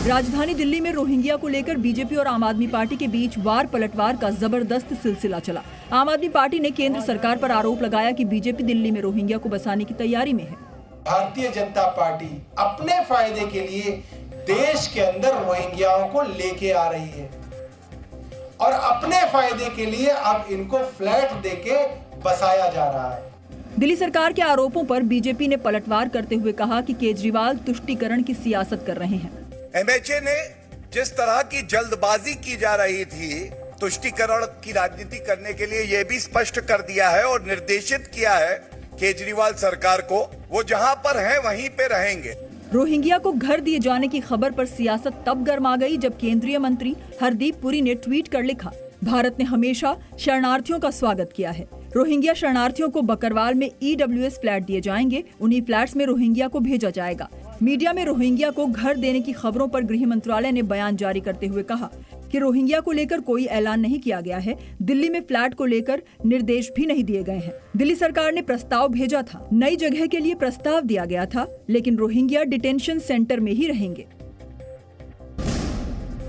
राजधानी दिल्ली में रोहिंग्या को लेकर बीजेपी और आम आदमी पार्टी के बीच वार पलटवार का जबरदस्त सिलसिला चला। आम आदमी पार्टी ने केंद्र सरकार पर आरोप लगाया कि बीजेपी दिल्ली में रोहिंग्या को बसाने की तैयारी में है। भारतीय जनता पार्टी अपने फायदे के लिए देश के अंदर रोहिंग्याओं को लेके आ रही है और अपने फायदे के लिए अब इनको फ्लैट देके बसाया जा रहा है। दिल्ली सरकार के आरोपों पर बीजेपी ने पलटवार करते हुए कहा कि केजरीवाल तुष्टीकरण की सियासत कर रहे हैं। एमएचए ने जिस तरह की जल्दबाजी की जा रही थी तुष्टीकरण की राजनीति करने के लिए, यह भी स्पष्ट कर दिया है और निर्देशित किया है केजरीवाल सरकार को, वो जहां पर हैं वहीं पे रहेंगे। रोहिंग्या को घर दिए जाने की खबर पर सियासत तब गर्मा गई जब केंद्रीय मंत्री हरदीप पुरी ने ट्वीट कर लिखा, भारत ने हमेशा शरणार्थियों का स्वागत किया है। रोहिंग्या शरणार्थियों को बकरवाल में EWS फ्लैट दिए जाएंगे, उन्हीं फ्लैट्स में रोहिंग्या को भेजा जाएगा। मीडिया में रोहिंग्या को घर देने की खबरों पर गृह मंत्रालय ने बयान जारी करते हुए कहा कि रोहिंग्या को लेकर कोई ऐलान नहीं किया गया है। दिल्ली में फ्लैट को लेकर निर्देश भी नहीं दिए गए हैं। दिल्ली सरकार ने प्रस्ताव भेजा था, नई जगह के लिए प्रस्ताव दिया गया था, लेकिन रोहिंग्या डिटेंशन सेंटर में ही रहेंगे।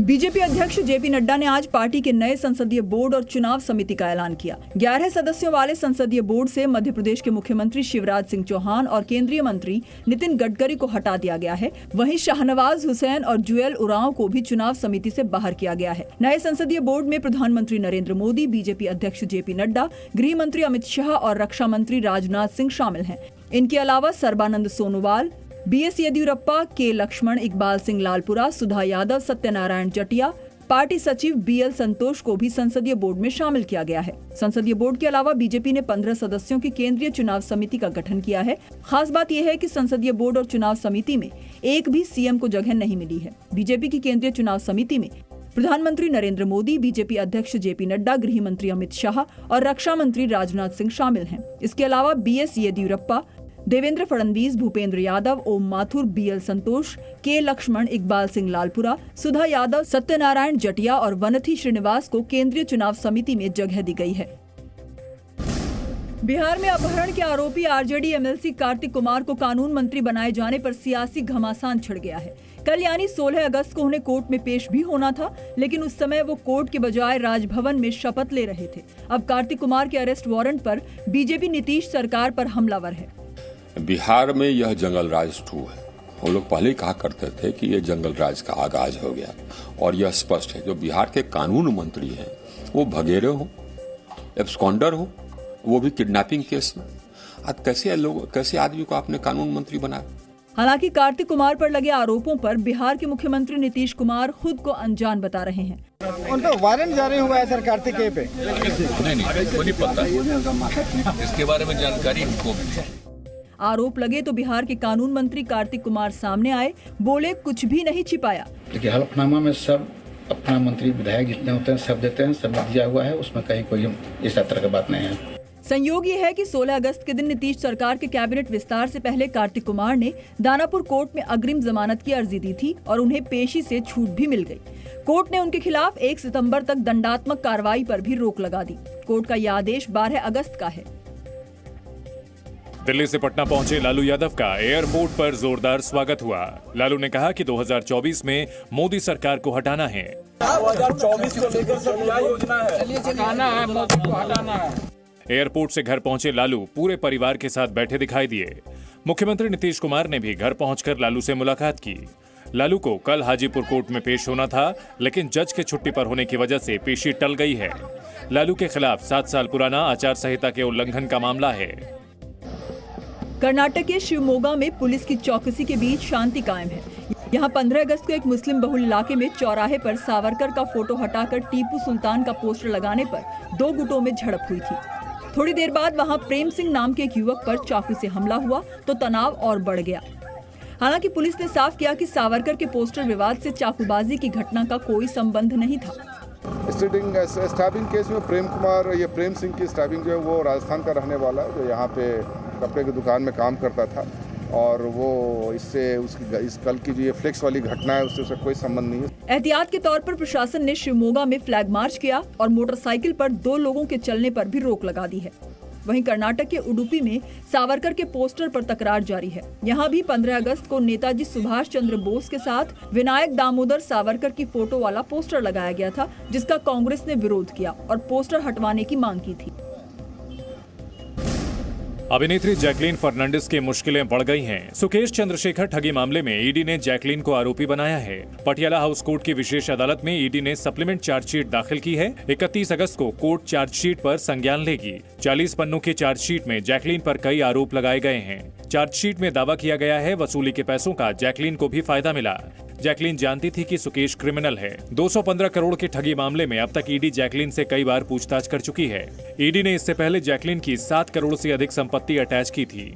बीजेपी अध्यक्ष जेपी नड्डा ने आज पार्टी के नए संसदीय बोर्ड और चुनाव समिति का ऐलान किया। 11 सदस्यों वाले संसदीय बोर्ड से मध्य प्रदेश के मुख्यमंत्री शिवराज सिंह चौहान और केंद्रीय मंत्री नितिन गडकरी को हटा दिया गया है। वहीं शाहनवाज हुसैन और जुएल उरांव को भी चुनाव समिति से बाहर किया गया है। नए संसदीय बोर्ड में प्रधानमंत्री नरेंद्र मोदी, बीजेपी अध्यक्ष जेपी नड्डा, गृह मंत्री अमित शाह और रक्षा मंत्री राजनाथ सिंह शामिल हैं। इनके अलावा सर्बानंद सोनोवाल, BS येदियुरप्पा, के लक्ष्मण, इकबाल सिंह लालपुरा, सुधा यादव, सत्यनारायण जटिया, पार्टी सचिव BL संतोष को भी संसदीय बोर्ड में शामिल किया गया है। संसदीय बोर्ड के अलावा बीजेपी ने 15 सदस्यों की केंद्रीय चुनाव समिति का गठन किया है। खास बात यह है कि संसदीय बोर्ड और चुनाव समिति में एक भी CM को जगह नहीं मिली है। बीजेपी की केंद्रीय चुनाव समिति में प्रधानमंत्री नरेंद्र मोदी, बीजेपी अध्यक्ष जेपी नड्डा, गृह मंत्री अमित शाह और रक्षा मंत्री राजनाथ सिंह शामिल हैं। इसके अलावा BS येदियुरप्पा, देवेंद्र फडणवीस, भूपेंद्र यादव, ओम माथुर, BL संतोष, के लक्ष्मण, इकबाल सिंह लालपुरा, सुधा यादव, सत्यनारायण जटिया और वनथी श्रीनिवास को केंद्रीय चुनाव समिति में जगह दी गई है। बिहार में अपहरण के आरोपी RJD MLC कार्तिक कुमार को कानून मंत्री बनाए जाने पर सियासी घमासान छिड़ गया है। कल यानी 16 अगस्त को उन्हें कोर्ट में पेश भी होना था, लेकिन उस समय वो कोर्ट के बजाय राजभवन में शपथ ले रहे थे। अब कार्तिक कुमार के अरेस्ट वारंट पर बीजेपी नीतीश सरकार पर हमलावर है। बिहार में यह जंगल राज 2 है। हम लोग पहले ही कहा करते थे कि ये जंगल राज का आगाज हो गया और यह स्पष्ट है। जो बिहार के कानून मंत्री हैं वो भगेरे हो, एब्सकॉन्डर हो, वो भी किडनैपिंग केस में। आज कैसे आदमी को आपने कानून मंत्री बनाया? हालांकि कार्तिक कुमार पर लगे आरोपों पर बिहार के मुख्यमंत्री नीतीश कुमार खुद को अनजान बता रहे हैं। उनका वारंट जारी हुआ है सर कार्तिक पे? नहीं पता, इसके बारे में जानकारी हमको भी। आरोप लगे तो बिहार के कानून मंत्री कार्तिक कुमार सामने आए, बोले कुछ भी नहीं छिपाया। देखिए, हलफनामा में सब अपना मंत्री विधायक जितने होते हैं सब देते हैं, सब दिया हुआ है, उसमें कहीं कोई इस तरह का बात नहीं है। संयोग ये है कि 16 अगस्त के दिन नीतीश सरकार के कैबिनेट विस्तार से पहले कार्तिक कुमार ने दानापुर कोर्ट में अग्रिम जमानत की अर्जी दी थी और उन्हें पेशी से छूट भी मिल गई। कोर्ट ने उनके खिलाफ 1 सितंबर तक दंडात्मक कार्रवाई पर भी रोक लगा दी। कोर्ट का यह आदेश 12 अगस्त का है। दिल्ली से पटना पहुंचे लालू यादव का एयरपोर्ट पर जोरदार स्वागत हुआ। लालू ने कहा कि 2024 में मोदी सरकार को हटाना है। 2024 को लेकर सब क्या योजना है? हटाना है, मोदी को हटाना है। एयरपोर्ट से घर पहुंचे लालू पूरे परिवार के साथ बैठे दिखाई दिए। मुख्यमंत्री नीतीश कुमार ने भी घर पहुंचकर लालू से मुलाकात की। लालू को कल हाजीपुर कोर्ट में पेश होना था, लेकिन जज के छुट्टी पर होने की वजह से पेशी टल गई है। लालू के खिलाफ 7 साल पुराना आचार संहिता के उल्लंघन का मामला है। कर्नाटक के शिवमोगा में पुलिस की चौकसी के बीच शांति कायम है। यहाँ 15 अगस्त को एक मुस्लिम बहुल इलाके में चौराहे पर सावरकर का फोटो हटाकर टीपू सुल्तान का पोस्टर लगाने पर 2 गुटों में झड़प हुई थी। थोड़ी देर बाद वहाँ प्रेम सिंह नाम के एक युवक पर चाकू से हमला हुआ तो तनाव और बढ़ गया। हालांकि पुलिस ने साफ किया कि सावरकर के पोस्टर विवाद से चाकूबाजी की घटना का कोई संबंध नहीं था। स्टैबिंग केस में प्रेम सिंह की स्टैबिंग जो है वो राजस्थान का रहने वाला है, जो यहाँ पे कपड़े की दुकान में काम करता था और वो इस कल की जो ये फ्लेक्स वाली घटना है उससे कोई संबंध नहीं है। एहतियात के तौर पर प्रशासन ने शिवमोगा में फ्लैग मार्च किया और मोटरसाइकिल पर 2 लोगों के चलने पर भी रोक लगा दी है। वहीं कर्नाटक के उडुपी में सावरकर के पोस्टर पर तकरार जारी है। यहाँ भी 15 अगस्त को नेताजी सुभाष चंद्र बोस के साथ विनायक दामोदर सावरकर की फोटो वाला पोस्टर लगाया गया था, जिसका कांग्रेस ने विरोध किया और पोस्टर हटवाने की मांग की थी। अभिनेत्री जैकलीन फर्नांडिस की मुश्किलें बढ़ गई हैं। सुकेश चंद्रशेखर ठगी मामले में ईडी ने जैकलीन को आरोपी बनाया है। पटियाला हाउस कोर्ट की विशेष अदालत में ईडी ने सप्लीमेंट चार्जशीट दाखिल की है। 31 अगस्त को कोर्ट चार्जशीट पर संज्ञान लेगी। 40 पन्नों की चार्जशीट में जैकलीन पर कई आरोप लगाए गए हैं। चार्जशीट में दावा किया गया है वसूली के पैसों का जैकलीन को भी फायदा मिला। जैकलीन जानती थी कि सुकेश क्रिमिनल है। 215 करोड़ के ठगी मामले में अब तक ईडी जैकलीन से कई बार पूछताछ कर चुकी है। ईडी ने इससे पहले जैकलीन की 7 करोड़ से अधिक संपत्ति अटैच की थी।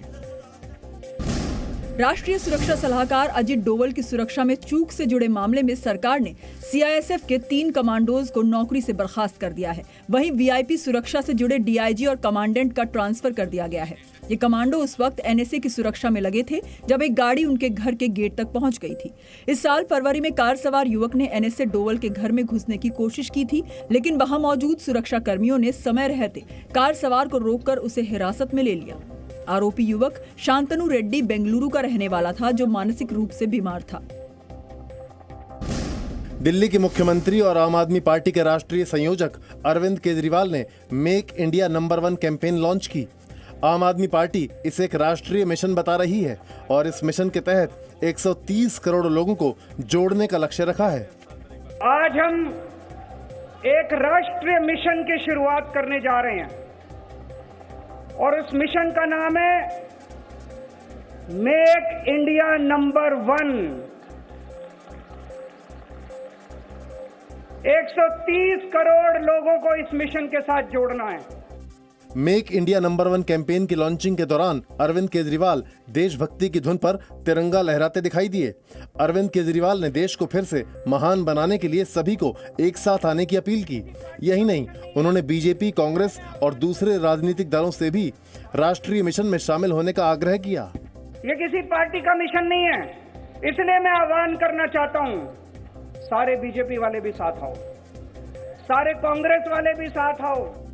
राष्ट्रीय सुरक्षा सलाहकार अजित डोवल की सुरक्षा में चूक से जुड़े मामले में सरकार ने सीआईएसएफ के 3 कमांडोज को नौकरी से बर्खास्त कर दिया है। वहीं वीआईपी सुरक्षा से जुड़े डीआईजी और कमांडेंट का ट्रांसफर कर दिया गया है। ये कमांडो उस वक्त एनएसए की सुरक्षा में लगे थे जब एक गाड़ी उनके घर के गेट तक पहुंच गई थी। इस साल फरवरी में कार सवार युवक ने एनएसए डोवल के घर में घुसने की कोशिश की थी, लेकिन वहां मौजूद सुरक्षा कर्मियों ने समय रहते कार सवार को रोककर उसे हिरासत में ले लिया। आरोपी युवक शांतनु रेड्डी बेंगलुरु का रहने वाला था, जो मानसिक रूप से बीमार था। दिल्ली के मुख्यमंत्री और आम आदमी पार्टी के राष्ट्रीय संयोजक अरविंद केजरीवाल ने make India number 1 campaign launch की। आम आदमी पार्टी इसे एक राष्ट्रीय मिशन बता रही है और इस मिशन के तहत 130 करोड़ लोगों को जोड़ने का लक्ष्य रखा है। आज हम एक राष्ट्रीय मिशन की शुरुआत करने जा रहे हैं और उस मिशन का नाम है मेक इंडिया नंबर 1। 130 करोड़ लोगों को इस मिशन के साथ जोड़ना है। मेक इंडिया नंबर 1 कैंपेन की लॉन्चिंग के दौरान अरविंद केजरीवाल देशभक्ति की धुन पर तिरंगा लहराते दिखाई दिए। अरविंद केजरीवाल ने देश को फिर से महान बनाने के लिए सभी को एक साथ आने की अपील की। यही नहीं, उन्होंने बीजेपी, कांग्रेस और दूसरे राजनीतिक दलों से भी राष्ट्रीय मिशन में शामिल होने का आग्रह किया। ये किसी पार्टी का मिशन नहीं है, इसलिए मैं आह्वान करना चाहता हूँ, सारे बीजेपी वाले भी साथ आओ, सारे कांग्रेस वाले भी साथ आओ।